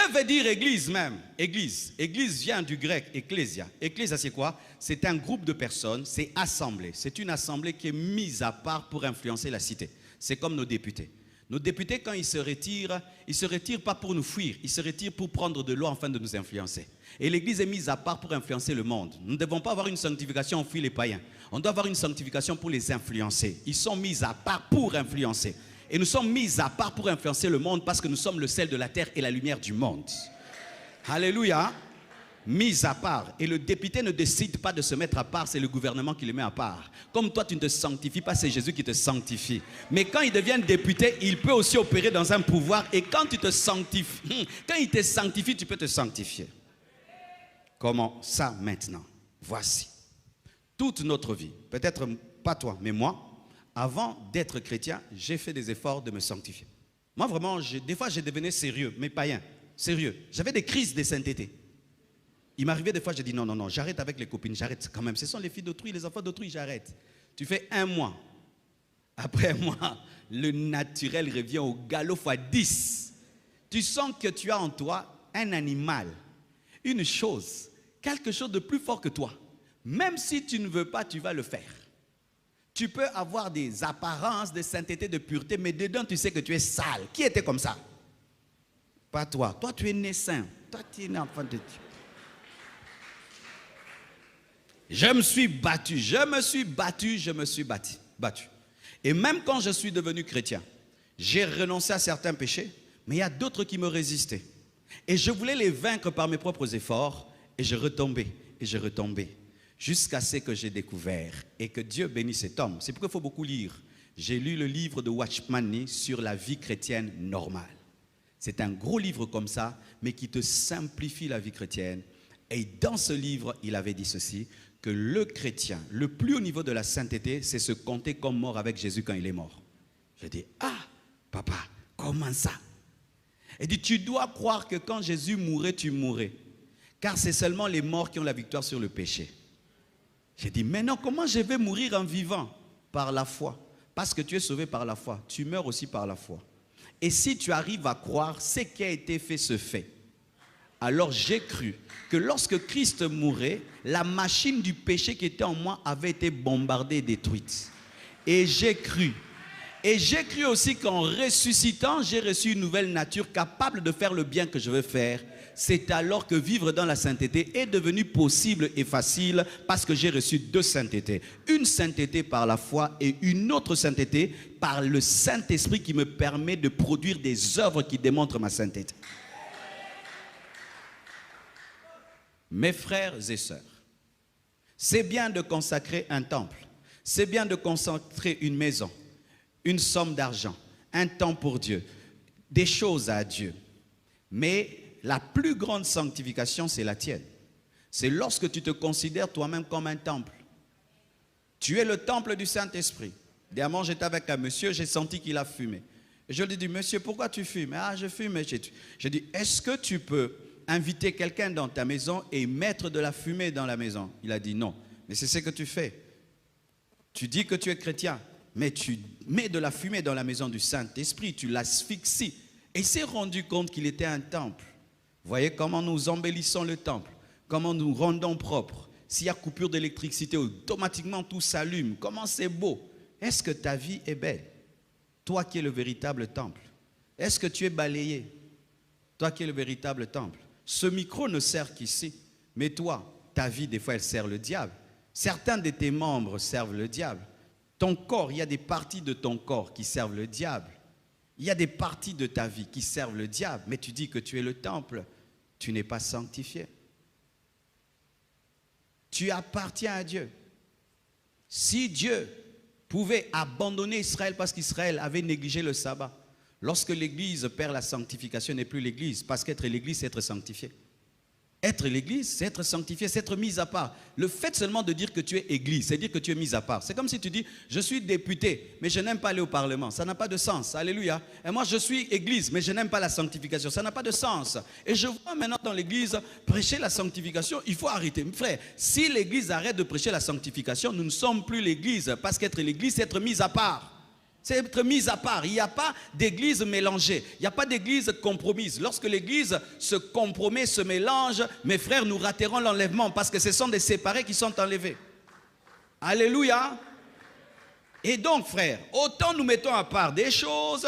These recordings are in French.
Que veut dire église même? Église. Église vient du grec ecclésia. Ecclésia, c'est quoi? C'est un groupe de personnes, c'est assemblée. C'est une assemblée qui est mise à part pour influencer la cité. C'est comme nos députés. Nos députés, quand ils se retirent pas pour nous fuir, ils se retirent pour prendre de l'eau afin de nous influencer. Et l'église est mise à part pour influencer le monde. Nous ne devons pas avoir une sanctification, on fuit les païens. On doit avoir une sanctification pour les influencer. Ils sont mis à part pour influencer. Et nous sommes mis à part pour influencer le monde parce que nous sommes le sel de la terre et la lumière du monde. Alléluia. Mis à part. Et le député ne décide pas de se mettre à part, c'est le gouvernement qui le met à part. Comme toi, tu ne te sanctifies pas, c'est Jésus qui te sanctifie. Mais quand il devient député, il peut aussi opérer dans un pouvoir. Et quand tu te sanctifies, quand il te sanctifie, tu peux te sanctifier. Comment ça maintenant? Voici. Toute notre vie, peut-être pas toi, mais moi, avant d'être chrétien, j'ai fait des efforts de me sanctifier. Moi, vraiment, des fois, je devenais sérieux, mais païen, sérieux. J'avais des crises de sainteté. Il m'arrivait des fois, j'ai dit non, j'arrête avec les copines, j'arrête quand même. Ce sont les filles d'autrui, les enfants d'autrui, j'arrête. Tu fais un mois. Après un mois, le naturel revient au galop fois 10. Tu sens que tu as en toi un animal, une chose, quelque chose de plus fort que toi. Même si tu ne veux pas, tu vas le faire. Tu peux avoir des apparences de sainteté, de pureté, mais dedans, tu sais que tu es sale. Qui était comme ça? Pas toi. Toi, tu es né saint. Toi, tu es né enfant de Dieu. Je me suis battu. Et même quand je suis devenu chrétien, j'ai renoncé à certains péchés, mais il y a d'autres qui me résistaient. Et je voulais les vaincre par mes propres efforts, et je retombais, jusqu'à ce que j'ai découvert, et que Dieu bénisse cet homme. C'est pourquoi il faut beaucoup lire. J'ai lu le livre de Watchman Nee sur la vie chrétienne normale. C'est un gros livre comme ça, mais qui te simplifie la vie chrétienne. Et dans ce livre, il avait dit ceci, que le chrétien, le plus haut niveau de la sainteté, c'est se compter comme mort avec Jésus quand il est mort. J'ai dit, ah, papa, comment ça? Il dit, tu dois croire que quand Jésus mourait, tu mourrais. Car c'est seulement les morts qui ont la victoire sur le péché. J'ai dit, mais non, comment je vais mourir en vivant? Par la foi. Parce que tu es sauvé par la foi. Tu meurs aussi par la foi. Et si tu arrives à croire, ce qui a été fait se fait. Alors j'ai cru que lorsque Christ mourait, la machine du péché qui était en moi avait été bombardée et détruite. Et j'ai cru. Et j'ai cru aussi qu'en ressuscitant, j'ai reçu une nouvelle nature capable de faire le bien que je veux faire. C'est alors que vivre dans la sainteté est devenu possible et facile parce que j'ai reçu deux saintetés. Une sainteté par la foi et une autre sainteté par le Saint-Esprit qui me permet de produire des œuvres qui démontrent ma sainteté. Mes frères et sœurs, c'est bien de consacrer un temple, c'est bien de consacrer une maison, une somme d'argent, un temps pour Dieu, des choses à Dieu. Mais la plus grande sanctification, c'est la tienne. C'est lorsque tu te considères toi-même comme un temple. Tu es le temple du Saint-Esprit. Dernièrement, j'étais avec un monsieur, j'ai senti qu'il a fumé. Et je lui ai dit, monsieur, pourquoi tu fumes? Ah, je fume. J'ai dit, est-ce que tu peux inviter quelqu'un dans ta maison et mettre de la fumée dans la maison? Il a dit non. Mais c'est ce que tu fais. Tu dis que tu es chrétien, mais tu mets de la fumée dans la maison du Saint-Esprit, tu l'asphyxies. Et il s'est rendu compte qu'il était un temple. Voyez comment nous embellissons le temple, comment nous rendons propre. S'il y a coupure d'électricité, automatiquement tout s'allume. Comment c'est beau. Est-ce que ta vie est belle? Toi qui es le véritable temple. Est-ce que tu es balayé? Toi qui es le véritable temple. Ce micro ne sert qu'ici. Mais toi, ta vie, des fois, elle sert le diable. Certains de tes membres servent le diable. Ton corps, il y a des parties de ton corps qui servent le diable. Il y a des parties de ta vie qui servent le diable. Mais tu dis que tu es le temple. Tu n'es pas sanctifié. Tu appartiens à Dieu. Si Dieu pouvait abandonner Israël parce qu'Israël avait négligé le sabbat, lorsque l'Église perd la sanctification, n'est plus l'Église, parce qu'être l'Église, c'est être sanctifié. Être l'Église, c'est être sanctifié, c'est être mis à part. Le fait seulement de dire que tu es Église, c'est dire que tu es mis à part. C'est comme si tu dis, je suis député, mais je n'aime pas aller au Parlement. Ça n'a pas de sens. Alléluia. Et moi, je suis Église, mais je n'aime pas la sanctification. Ça n'a pas de sens. Et je vois maintenant dans l'Église prêcher la sanctification. Il faut arrêter. Frère, si l'Église arrête de prêcher la sanctification, nous ne sommes plus l'Église. Parce qu'être l'Église, c'est être mis à part. C'est être mis à part. Il n'y a pas d'église mélangée. Il n'y a pas d'église compromise. Lorsque l'église se compromet, se mélange, mes frères, nous raterons l'enlèvement parce que ce sont des séparés qui sont enlevés. Alléluia. Et donc, frères, autant nous mettons à part des choses,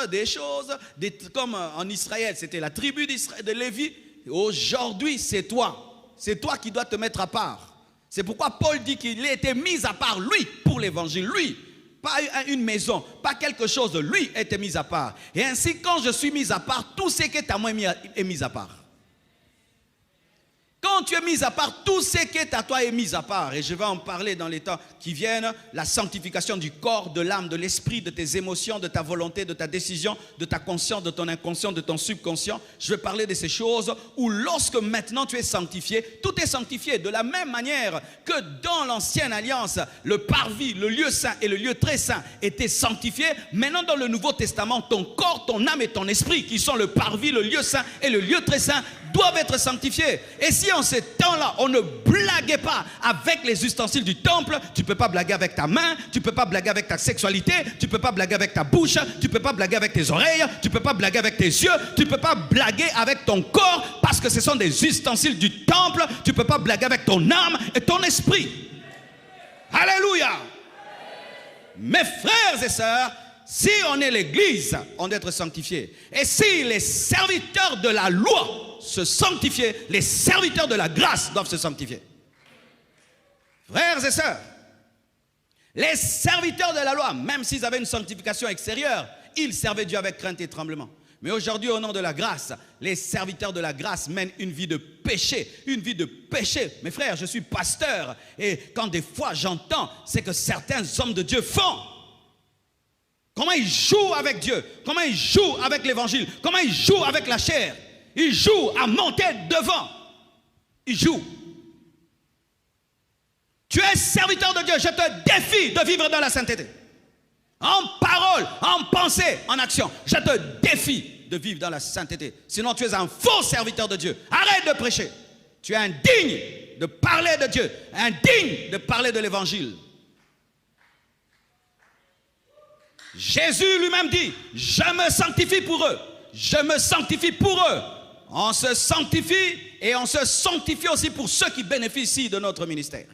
comme en Israël, c'était la tribu de Lévi. Aujourd'hui, c'est toi. C'est toi qui dois te mettre à part. C'est pourquoi Paul dit qu'il a été mis à part, lui, pour l'évangile, lui. Pas une maison, pas quelque chose, lui était mis à part. Et ainsi, quand je suis mis à part, tout ce qui est à moi est mis à part. Quand tu es mis à part, tout ce qui est à toi est mis à part. Et je vais en parler dans les temps qui viennent. La sanctification du corps, de l'âme, de l'esprit, de tes émotions, de ta volonté, de ta décision, de ta conscience, de ton inconscient, de ton subconscient. Je vais parler de ces choses où lorsque maintenant tu es sanctifié, tout est sanctifié. De la même manière que dans l'ancienne alliance, le parvis, le lieu saint et le lieu très saint étaient sanctifiés. Maintenant dans le Nouveau Testament, ton corps, ton âme et ton esprit, qui sont le parvis, le lieu saint et le lieu très saint, doivent être sanctifiés. Et si en ces temps-là, on ne blaguait pas avec les ustensiles du temple, tu ne peux pas blaguer avec ta main, tu ne peux pas blaguer avec ta sexualité, tu ne peux pas blaguer avec ta bouche, tu ne peux pas blaguer avec tes oreilles, tu ne peux pas blaguer avec tes yeux, tu ne peux pas blaguer avec ton corps parce que ce sont des ustensiles du temple, tu ne peux pas blaguer avec ton âme et ton esprit. Alléluia. Mes frères et sœurs, si on est l'église, on doit être sanctifié. Et si les serviteurs de la loi se sanctifier, les serviteurs de la grâce doivent se sanctifier. Frères et sœurs, les serviteurs de la loi, même s'ils avaient une sanctification extérieure, ils servaient Dieu avec crainte et tremblement. Mais aujourd'hui, au nom de la grâce, les serviteurs de la grâce mènent une vie de péché, une vie de péché. Mes frères, je suis pasteur et quand des fois j'entends, c'est que certains hommes de Dieu font. Comment ils jouent avec Dieu, comment ils jouent avec l'évangile, comment ils jouent avec la chair. Ils jouent à monter devant. Ils jouent. Tu es serviteur de Dieu. Je te défie de vivre dans la sainteté. En parole, en pensée, en action. Je te défie de vivre dans la sainteté. Sinon, tu es un faux serviteur de Dieu. Arrête de prêcher. Tu es indigne de parler de Dieu. Indigne de parler de l'évangile. Jésus lui-même dit, je me sanctifie pour eux. Je me sanctifie pour eux. On se sanctifie et on se sanctifie aussi pour ceux qui bénéficient de notre ministère.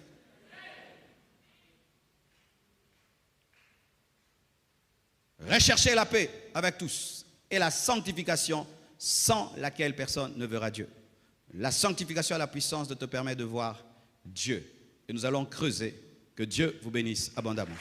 Recherchez la paix avec tous et la sanctification sans laquelle personne ne verra Dieu. La sanctification a la puissance de te permettre de voir Dieu. Et nous allons creuser. Que Dieu vous bénisse abondamment.